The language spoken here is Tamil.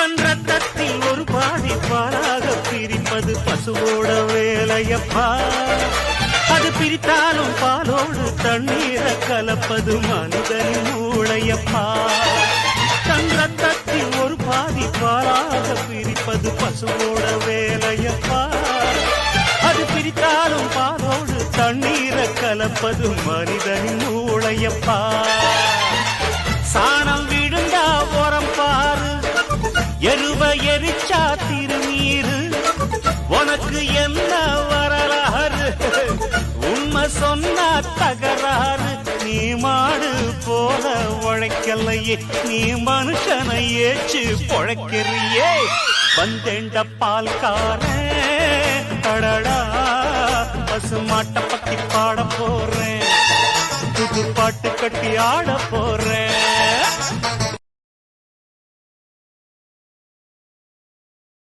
உந்தன் ரத்தத்தில் ஒரு பாதி பாலாக பிரிப்பது பசுவோட வேலையப்பா. அது பிரித்தாலும் பாலோடு தண்ணீரை கலப்பது மனிதனின் மூளையப்பா. தன் ரத்தத்தில் ஒரு பாதி பாலாக பிரிப்பது பசுவோட வேலையப்பா. அது பிரித்தாலும் பாலோடு தண்ணீரை கலப்பது மனிதனின் மூளையப்பா. சாணம் விழுந்தா உரம் பாரு, எருவ எரிச்சா திருநீரு. உனக்கு என்ன வரலாறு, உண்மை சொன்னா தகராறு. நீ மாடு போல உழைக்கலையே, நீ மனுஷனை ஏச்சு பொழைக்கிறியே. வந்தேண்ட பால்காரன் தடடா, பசு மாட்டை பத்தி பாட போறேன், புது பாட்டு கட்டி ஆட போறேன்.